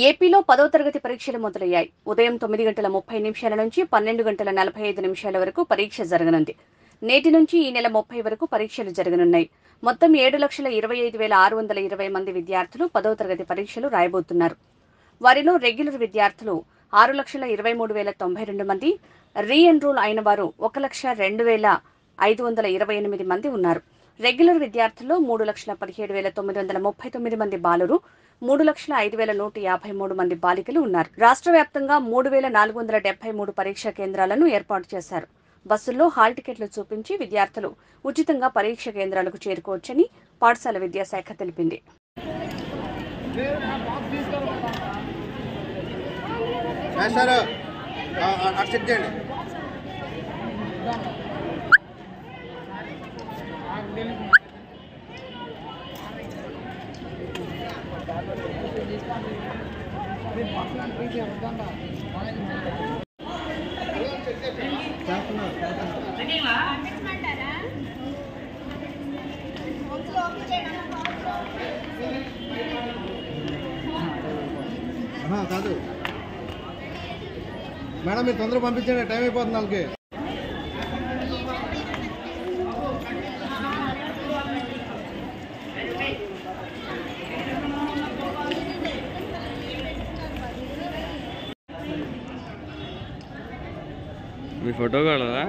ఏపీలో 10వ తరగతి పరీక్షలు మొదలయ్యాయి. ఉదయం 9:30 నుంచి 12:45 వరకు పరీక్ష జరగనుంది. నేటి నుంచి ఈ నెల 30 వరకు పరీక్షలు జరగనున్నాయి. మొత్తం 7,25,620 మంది విద్యార్థులు 10వ తరగతి పరీక్షలు రాయబోతున్నారు. వారిలో రెగ్యులర్ విద్యార్థులు 6,23,092 మంది, రీ ఎన్రోల్ అయిన వారు 1,02,528 మంది ఉన్నారు. రెగ్యులర్ విద్యార్థుల్లో 3,17,939 మంది బాలురు, 3,05,153 మంది బాలికలు ఉన్నారు. రాష్ట్ర వ్యాప్తంగా 3,473 పరీక్షా కేంద్రాలను ఏర్పాటు చేశారు. బస్సుల్లో హాల్ టికెట్లు చూపించి విద్యార్థులు ఉచితంగా పరీక్ష కేంద్రాలకు చేరుకోవచ్చని పాఠశాల విద్యాశాఖ తెలిపింది. కాదు మేడం, మీరు తొందరగా పంపించండి, టైం అయిపోతుంది వాళ్ళకి. మీ ఫోటో కావాలా?